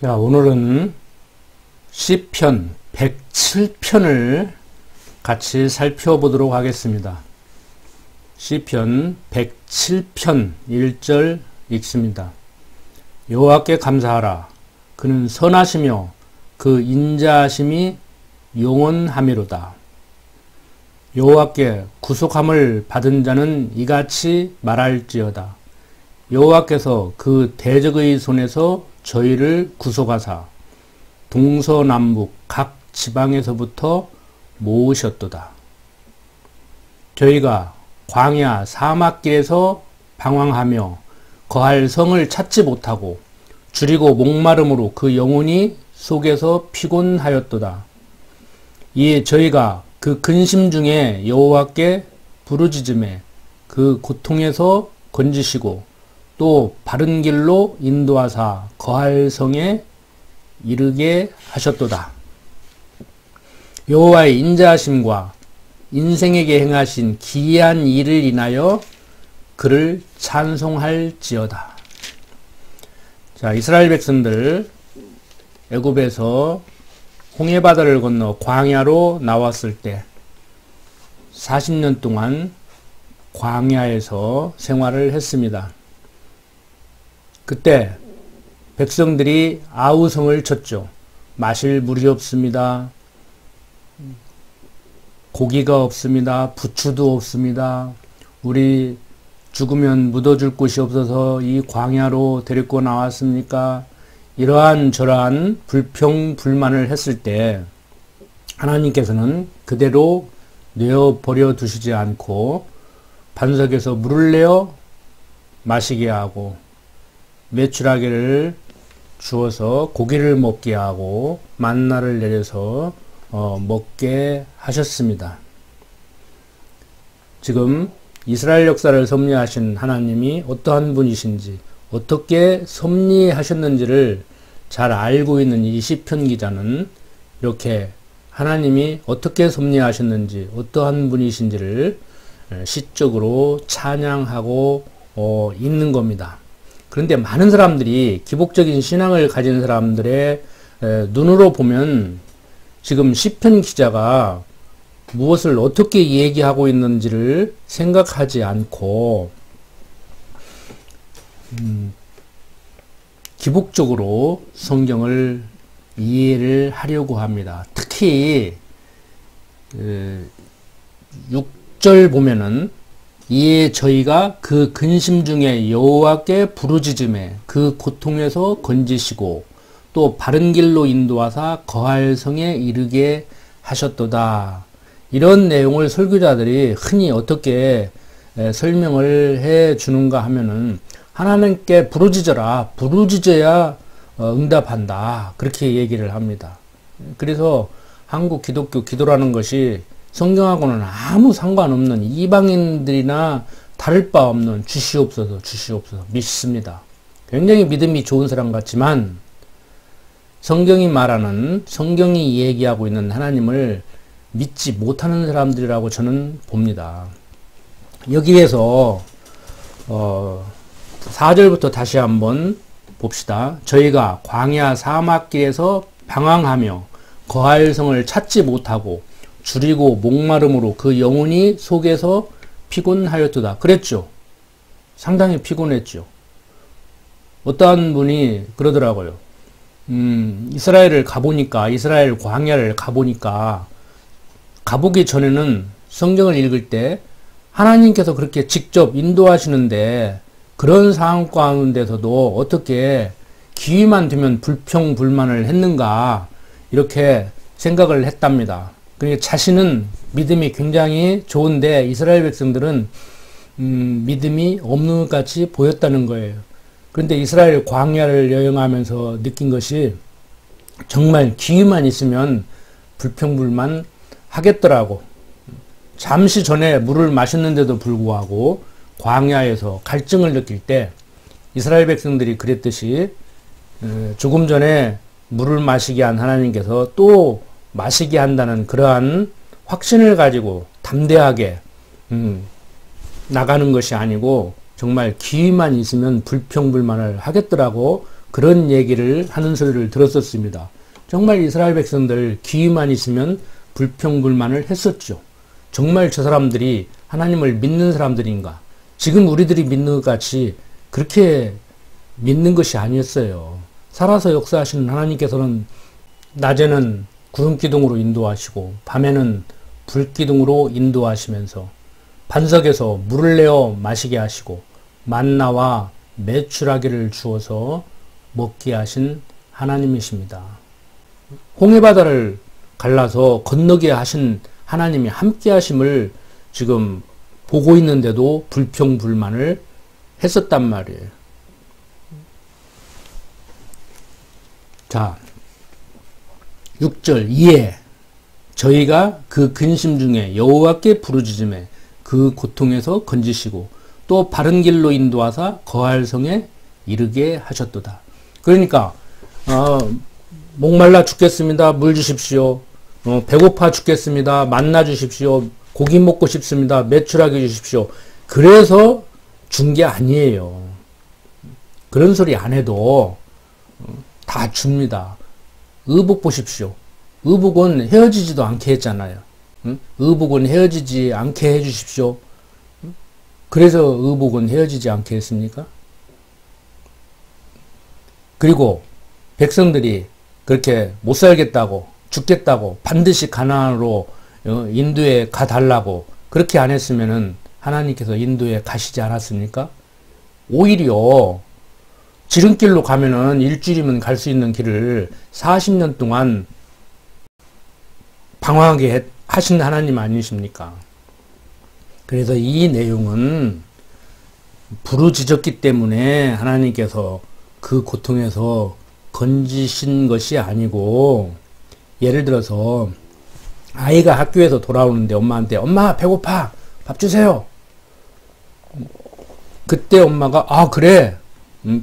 자, 오늘은 시편 107편을 같이 살펴보도록 하겠습니다. 시편 107편 1절 읽습니다. 여호와께 감사하라. 그는 선하시며 그 인자하심이 영원하미로다. 여호와께 구속함을 받은 자는 이같이 말할지어다. 여호와께서 그 대적의 손에서 저희를 구속하사 동서남북 각 지방에서부터 모으셨도다. 저희가 광야 사막길에서 방황하며 거할 성을 찾지 못하고 줄이고 목마름으로 그 영혼이 속에서 피곤하였도다. 이에 저희가 그 근심 중에 여호와께 부르짖음에 그 고통에서 건지시고 또 바른 길로 인도하사 거할 성에 이르게 하셨도다. 여호와의 인자하심과 인생에게 행하신 기이한 일을 인하여 그를 찬송할지어다. 자, 이스라엘 백성들 애굽에서 홍해바다를 건너 광야로 나왔을 때 40년 동안 광야에서 생활을 했습니다. 그때 백성들이 아우성을 쳤죠. 마실 물이 없습니다. 고기가 없습니다. 부추도 없습니다. 우리 죽으면 묻어줄 곳이 없어서 이 광야로 데리고 나왔습니까? 이러한 저러한 불평불만을 했을 때 하나님께서는 그대로 내어버려 두시지 않고 반석에서 물을 내어 마시게 하고 메추라기를 주어서 고기를 먹게 하고 만나를 내려서 먹게 하셨습니다. 지금 이스라엘 역사를 섭리하신 하나님이 어떠한 분이신지 어떻게 섭리하셨는지를 잘 알고 있는 이 시편 기자는 이렇게 하나님이 어떻게 섭리하셨는지 어떠한 분이신지를 시적으로 찬양하고 있는 겁니다. 그런데 많은 사람들이 기복적인 신앙을 가진 사람들의 눈으로 보면 지금 시편 기자가 무엇을 어떻게 얘기하고 있는지를 생각하지 않고 기복적으로 성경을 이해를 하려고 합니다. 특히 6절 보면은 이에 저희가 그 근심 중에 여호와께 부르짖음에 그 고통에서 건지시고 또 바른 길로 인도하사 거할 성에 이르게 하셨도다. 이런 내용을 설교자들이 흔히 어떻게 설명을 해 주는가 하면은 하나님께 부르짖어라. 부르짖어야 응답한다. 그렇게 얘기를 합니다. 그래서 한국 기독교 기도라는 것이 성경하고는 아무 상관없는 이방인들이나 다를 바 없는 주시옵소서 주시옵소서 믿습니다. 굉장히 믿음이 좋은 사람 같지만 성경이 말하는 성경이 얘기하고 있는 하나님을 믿지 못하는 사람들이라고 저는 봅니다. 여기에서 4절부터 다시 한번 봅시다. 저희가 광야 사막길에서 방황하며 거할 성을 찾지 못하고 줄이고 목마름으로 그 영혼이 속에서 피곤하였도다. 그랬죠. 상당히 피곤했죠. 어떠한 분이 그러더라고요. 이스라엘 광야를 가보니까 가보기 전에는 성경을 읽을 때 하나님께서 그렇게 직접 인도하시는데 그런 상황 가운데서도 어떻게 기회만 되면 불평불만을 했는가 이렇게 생각을 했답니다. 그러니까 자신은 믿음이 굉장히 좋은데 이스라엘 백성들은 믿음이 없는 것 같이 보였다는 거예요. 그런데 이스라엘 광야를 여행하면서 느낀 것이 정말 기회만 있으면 불평불만 하겠더라고. 잠시 전에 물을 마셨는데도 불구하고 광야에서 갈증을 느낄 때 이스라엘 백성들이 그랬듯이 조금 전에 물을 마시게 한 하나님께서 또 마시게 한다는 그러한 확신을 가지고 담대하게 나가는 것이 아니고 정말 기회만 있으면 불평불만을 하겠더라고 그런 얘기를 하는 소리를 들었었습니다. 정말 이스라엘 백성들 귀만 있으면 불평불만을 했었죠. 정말 저 사람들이 하나님을 믿는 사람들인가? 지금 우리들이 믿는 것 같이 그렇게 믿는 것이 아니었어요. 살아서 역사하시는 하나님께서는 낮에는 구름기둥으로 인도하시고 밤에는 불기둥으로 인도하시면서 반석에서 물을 내어 마시게 하시고 만나와 메추라기를 주어서 먹게 하신 하나님이십니다. 홍해바다를 갈라서 건너게 하신 하나님이 함께 하심을 지금 보고 있는데도 불평불만을 했었단 말이에요. 자, 6절 이에 저희가 그 근심 중에 여호와께 부르짖음에 그 고통에서 건지시고 또 바른 길로 인도하사 거할 성에 이르게 하셨도다. 그러니까 목말라 죽겠습니다. 물 주십시오. 배고파 죽겠습니다. 만나 주십시오. 고기 먹고 싶습니다. 메추라기 주십시오. 그래서 준 게 아니에요. 그런 소리 안 해도 다 줍니다. 의복 보십시오. 의복은 헤어지지도 않게 했잖아요. 의복은 헤어지지 않게 해주십시오. 그래서 의복은 헤어지지 않게 했습니까? 그리고 백성들이 그렇게 못 살겠다고 죽겠다고 반드시 가나안으로 인도에 가달라고 그렇게 안 했으면은 하나님께서 인도에 가시지 않았습니까? 오히려 지름길로 가면은 일주일이면 갈 수 있는 길을 40년 동안 방황하게 하신 하나님 아니십니까? 그래서 이 내용은 부르짖었기 때문에 하나님께서 그 고통에서 건지신 것이 아니고, 예를 들어서 아이가 학교에서 돌아오는데 엄마한테 엄마 배고파 밥 주세요. 그때 엄마가 아 그래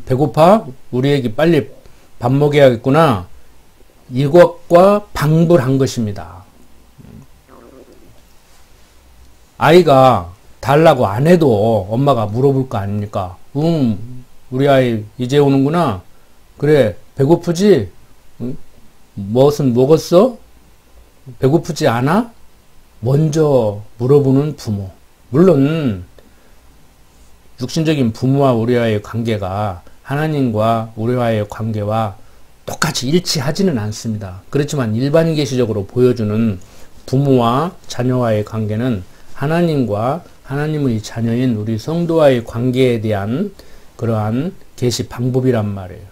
배고파 우리 애기 빨리 밥 먹여야겠구나 이것과 방불한 것입니다. 아이가 달라고 안 해도 엄마가 물어볼 거 아닙니까? 우리 아이 이제 오는구나. 그래 배고프지? 무엇은 먹었어? 배고프지 않아? 먼저 물어보는 부모. 물론 육신적인 부모와 우리와의 관계가 하나님과 우리와의 관계와 똑같이 일치하지는 않습니다. 그렇지만 일반 계시적으로 보여주는 부모와 자녀와의 관계는 하나님과 하나님의 자녀인 우리 성도와의 관계에 대한 그러한 계시 방법이란 말이에요.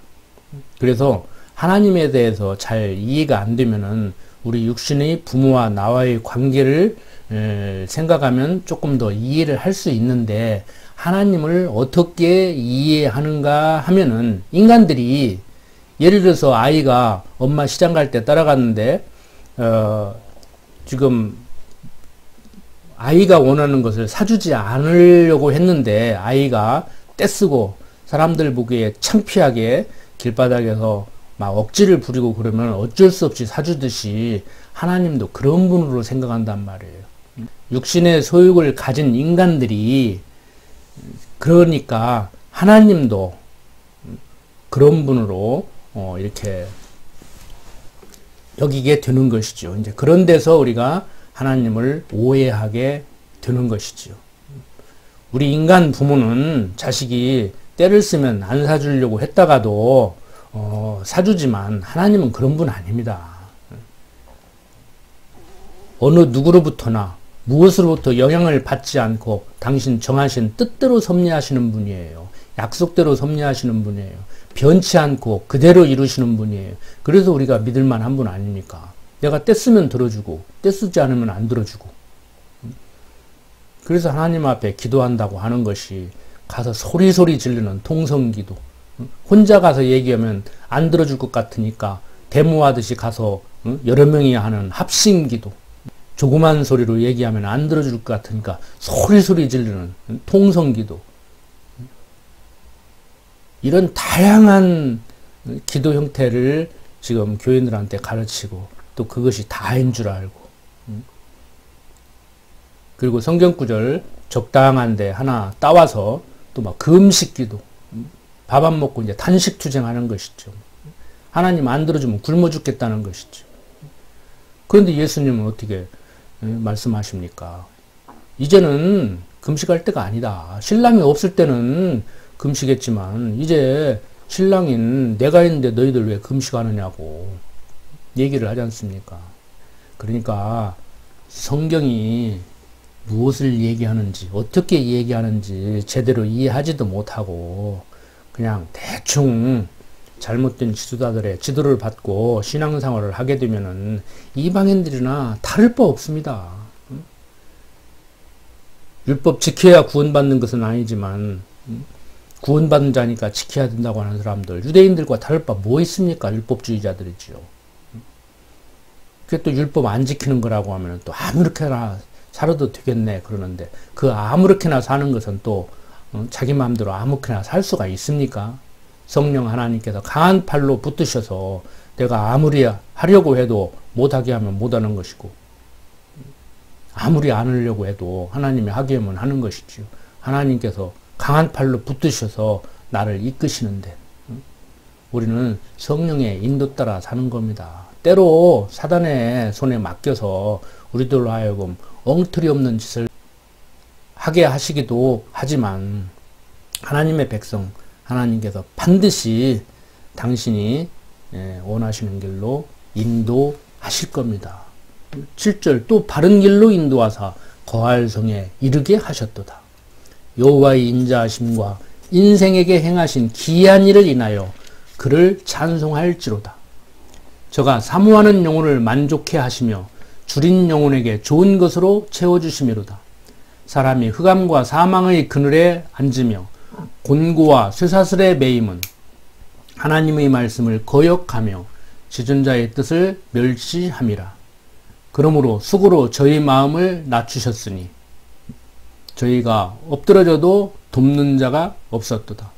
그래서 하나님에 대해서 잘 이해가 안 되면은 우리 육신의 부모와 나와의 관계를 생각하면 조금 더 이해를 할 수 있는데, 하나님을 어떻게 이해하는가 하면은 인간들이 예를 들어서 아이가 엄마 시장 갈 때 따라갔는데 지금 아이가 원하는 것을 사주지 않으려고 했는데 아이가 떼쓰고 사람들 보기에 창피하게 길바닥에서 막 억지를 부리고 그러면 어쩔 수 없이 사주듯이 하나님도 그런 분으로 생각한단 말이에요. 육신의 소욕을 가진 인간들이 그러니까 하나님도 그런 분으로 이렇게 여기게 되는 것이죠. 이제 그런 데서 우리가 하나님을 오해하게 되는 것이죠. 우리 인간 부모는 자식이 때를 쓰면 안 사주려고 했다가도 사주지만 하나님은 그런 분 아닙니다. 어느 누구로부터나 무엇으로부터 영향을 받지 않고 당신 정하신 뜻대로 섭리하시는 분이에요. 약속대로 섭리하시는 분이에요. 변치 않고 그대로 이루시는 분이에요. 그래서 우리가 믿을 만한 분 아닙니까? 내가 떼쓰면 들어주고 떼쓰지 않으면 안 들어주고. 그래서 하나님 앞에 기도한다고 하는 것이 가서 소리소리 지르는 통성기도, 혼자 가서 얘기하면 안 들어줄 것 같으니까 데모하듯이 가서 여러 명이 하는 합심기도, 조그만 소리로 얘기하면 안 들어줄 것 같으니까 소리소리 지르는 통성기도, 이런 다양한 기도 형태를 지금 교인들한테 가르치고 또 그것이 다인 줄 알고, 그리고 성경구절 적당한데 하나 따와서 또 막 금식기도, 밥 안 먹고 이제 단식투쟁하는 것이죠. 하나님 안 들어주면 굶어 죽겠다는 것이죠. 그런데 예수님은 어떻게 말씀하십니까? 이제는 금식할 때가 아니다. 신랑이 없을 때는 금식했지만 이제 신랑인 내가 있는데 너희들 왜 금식하느냐고 얘기를 하지 않습니까? 그러니까 성경이 무엇을 얘기하는지 어떻게 얘기하는지 제대로 이해하지도 못하고 그냥 대충 잘못된 지도자들의 지도를 받고 신앙생활을 하게 되면은 이방인들이나 다를 바 없습니다. 율법 지켜야 구원받는 것은 아니지만 구원받는 자니까 지켜야 된다고 하는 사람들, 유대인들과 다를 바 뭐 있습니까? 율법주의자들이지요. 그게 또 율법 안 지키는 거라고 하면 또 아무렇게나 살아도 되겠네 그러는데 그 아무렇게나 사는 것은 또 자기 마음대로 아무렇게나 살 수가 있습니까? 성령 하나님께서 강한 팔로 붙드셔서 내가 아무리 하려고 해도 못하게 하면 못하는 것이고 아무리 안 하려고 해도 하나님이 하게 하면 하는 것이지요. 하나님께서 강한 팔로 붙드셔서 나를 이끄시는데 우리는 성령의 인도 따라 사는 겁니다. 때로 사단의 손에 맡겨서 우리들로 하여금 엉터리 없는 짓을 하게 하시기도 하지만 하나님의 백성, 하나님께서 반드시 당신이 원하시는 길로 인도하실 겁니다. 7절 또 바른 길로 인도하사 거할 성에 이르게 하셨도다. 여호와의 인자하심과 인생에게 행하신 기이한 일을 인하여 그를 찬송할지로다. 저가 사모하는 영혼을 만족해 하시며 줄인 영혼에게 좋은 것으로 채워주시미로다. 사람이 흑암과 사망의 그늘에 앉으며 곤고와 쇠사슬에 매임은 하나님의 말씀을 거역하며 지존자의 뜻을 멸시함이라. 그러므로 수고로 저희 마음을 낮추셨으니 저희가 엎드러져도 돕는 자가 없었도다.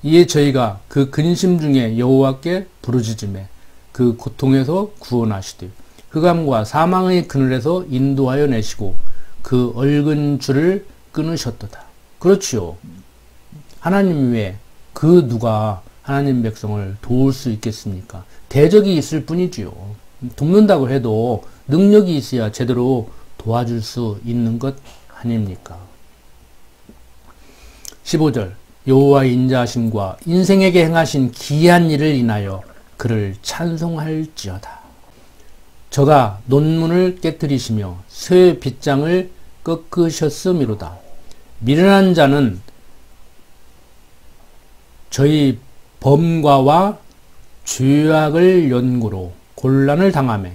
이에 저희가 그 근심 중에 여호와께 부르짖으매 그 고통에서 구원하시되 흑암과 사망의 그늘에서 인도하여 내시고 그 얽은 줄을 끊으셨도다. 그렇지요. 하나님 외에 그 누가 하나님 백성을 도울 수 있겠습니까? 대적이 있을 뿐이지요. 돕는다고 해도 능력이 있어야 제대로 도와줄 수 있는 것 아닙니까? 15절 여호와의 인자하심과 인생에게 행하신 기이한 일을 인하여 그를 찬송할지어다. 저가 논문을 깨뜨리시며 쇠 빗장을 꺾으셨음이로다. 미련한 자는 저희 범과와 죄악을 연고로 곤란을 당하며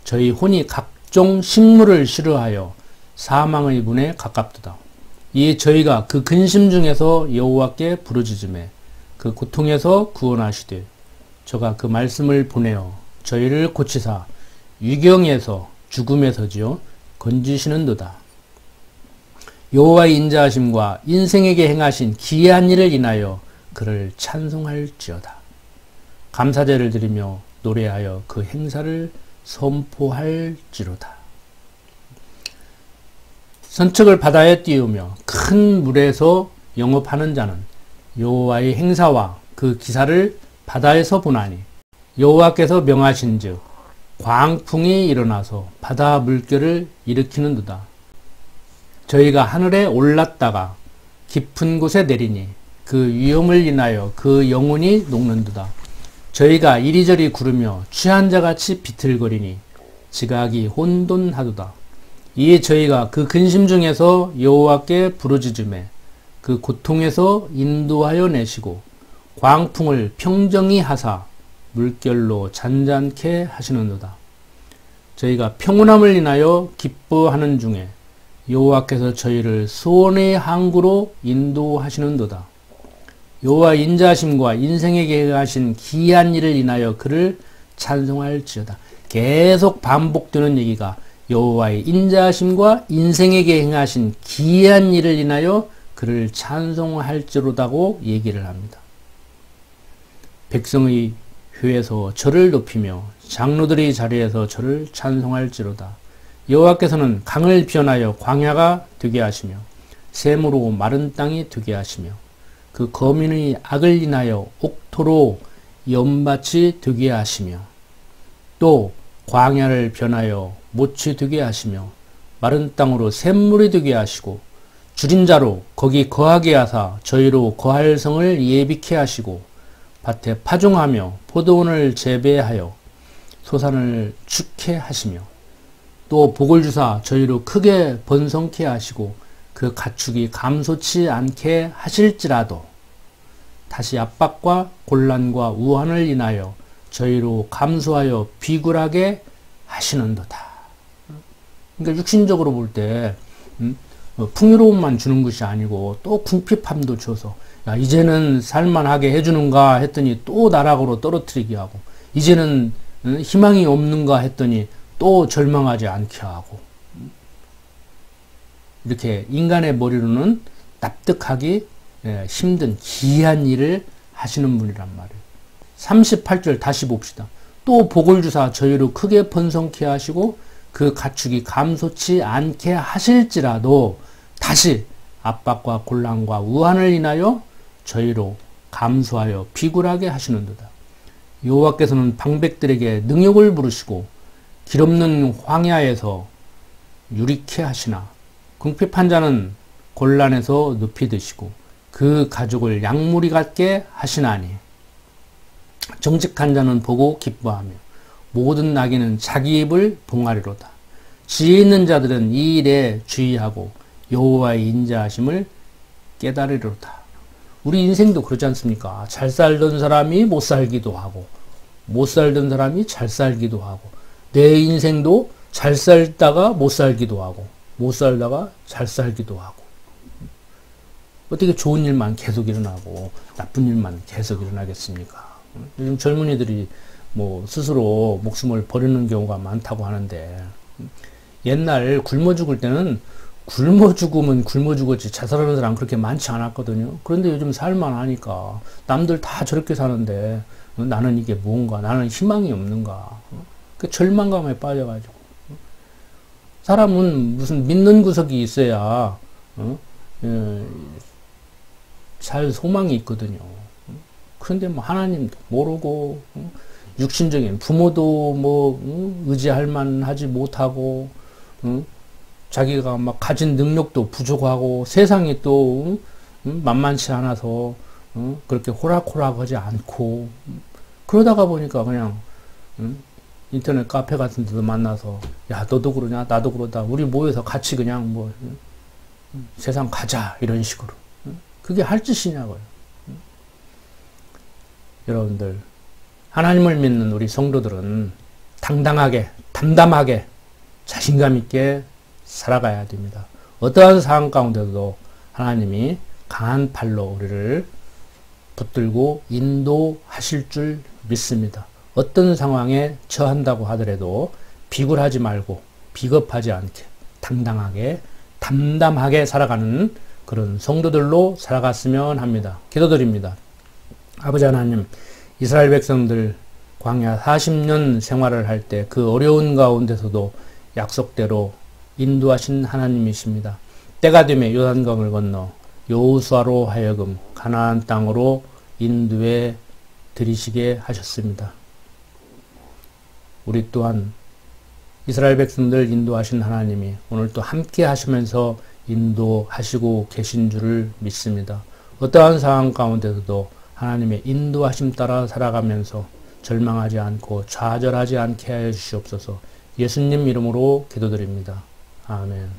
저희 혼이 각종 식물을 싫어하여 사망의 문에 가깝도다. 이에 저희가 그 근심 중에서 여호와께 부르짖으매 그 고통에서 구원하시되 저가 그 말씀을 보내어 저희를 고치사 위경에서 죽음에서지요 건지시는도다. 여호와의 인자하심과 인생에게 행하신 기이한 일을 인하여 그를 찬송할지어다. 감사제를 드리며 노래하여 그 행사를 선포할지로다. 선척을 바다에 띄우며 큰 물에서 영업하는 자는 여호와의 행사와 그 기사를 바다에서 보나니 여호와께서 명하신즉 광풍이 일어나서 바다 물결을 일으키는도다. 저희가 하늘에 올랐다가 깊은 곳에 내리니 그 위험을 인하여 그 영혼이 녹는도다. 저희가 이리저리 구르며 취한 자같이 비틀거리니 지각이 혼돈하도다. 이에 저희가 그 근심 중에서 여호와께 부르짖으매 그 고통에서 인도하여 내시고 광풍을 평정히 하사 물결로 잔잔케 하시는도다. 저희가 평온함을 인하여 기뻐하는 중에 여호와께서 저희를 소원의 항구로 인도하시는도다. 여호와 인자하심과 인생에게 하신 기이한 일을 인하여 그를 찬송할지어다. 계속 반복되는 얘기가 여호와의 인자하심과 인생에게 행하신 기이한 일을 인하여 그를 찬송할지로다고 얘기를 합니다. 백성의 회에서 저를 높이며 장로들의 자리에서 저를 찬송할지로다. 여호와께서는 강을 변하여 광야가 되게 하시며 샘으로 마른 땅이 되게 하시며 그 거민의 악을 인하여 옥토로 연밭이 되게 하시며 또 광야를 변하여 못이 되게 하시며 마른 땅으로 샘물이 되게 하시고 줄인 자로 거기 거하게 하사 저희로 거할 성을 예비케 하시고 밭에 파종하며 포도원을 재배하여 소산을 축해 하시며 또 복을 주사 저희로 크게 번성케 하시고 그 가축이 감소치 않게 하실지라도 다시 압박과 곤란과 우환을 인하여 저희로 감소하여 비굴하게 하시는도다. 그러니까 육신적으로 볼 때 풍요로움만 주는 것이 아니고 또 궁핍함도 줘서 야, 이제는 살만하게 해주는가 했더니 또 나락으로 떨어뜨리게 하고 이제는 희망이 없는가 했더니 또 절망하지 않게 하고 이렇게 인간의 머리로는 납득하기 힘든 기이한 일을 하시는 분이란 말이에요. 38절 다시 봅시다. 또 복을 주사 저희로 크게 번성케 하시고 그 가축이 감소치 않게 하실지라도 다시 압박과 곤란과 우환을 인하여 저희로 감소하여 비굴하게 하시는도다. 여호와께서는 방백들에게 능욕을 부르시고 길없는 황야에서 유리케 하시나 궁핍한 자는 곤란에서 높이 드시고 그 가족을 양무리 같게 하시나니 정직한 자는 보고 기뻐하며 모든 나귀는 자기 입을 봉하리로다. 지혜 있는 자들은 이 일에 주의하고 여호와의 인자하심을 깨달으리로다. 우리 인생도 그렇지 않습니까? 잘 살던 사람이 못 살기도 하고 못 살던 사람이 잘 살기도 하고 내 인생도 잘 살다가 못 살기도 하고 못 살다가 잘 살기도 하고 어떻게 좋은 일만 계속 일어나고 나쁜 일만 계속 일어나겠습니까? 요즘 젊은이들이 뭐 스스로 목숨을 버리는 경우가 많다고 하는데 옛날 굶어 죽을 때는 굶어 죽으면 굶어 죽었지 자살하는 사람 그렇게 많지 않았거든요. 그런데 요즘 살만하니까 남들 다 저렇게 사는데 나는 이게 뭔가 나는 희망이 없는가 그 절망감에 빠져가지고 사람은 무슨 믿는 구석이 있어야 잘 소망이 있거든요. 그런데 뭐 하나님도 모르고 육신적인 부모도 뭐 의지할 만하지 못하고 자기가 막 가진 능력도 부족하고 세상이 또 만만치 않아서 그렇게 호락호락하지 않고 그러다가 보니까 그냥 인터넷 카페 같은 데도 만나서 야 너도 그러냐 나도 그러다 우리 모여서 같이 그냥 뭐 세상 가자 이런 식으로 그게 할 짓이냐고요. 여러분들 하나님을 믿는 우리 성도들은 당당하게 담담하게 자신감 있게 살아가야 됩니다. 어떠한 상황 가운데도 하나님이 강한 팔로 우리를 붙들고 인도하실 줄 믿습니다. 어떤 상황에 처한다고 하더라도 비굴하지 말고 비겁하지 않게 당당하게 담담하게 살아가는 그런 성도들로 살아갔으면 합니다. 기도드립니다. 아버지 하나님, 이스라엘 백성들 광야 40년 생활을 할 때 그 어려운 가운데서도 약속대로 인도하신 하나님이십니다. 때가 되면 요단강을 건너 여호수아로 하여금 가나안 땅으로 인도해 들이시게 하셨습니다. 우리 또한 이스라엘 백성들 인도하신 하나님이 오늘 또 함께 하시면서 인도하시고 계신 줄을 믿습니다. 어떠한 상황 가운데서도 하나님의 인도하심 따라 살아가면서 절망하지 않고 좌절하지 않게 하여 주시옵소서. 예수님 이름으로 기도드립니다. 아멘.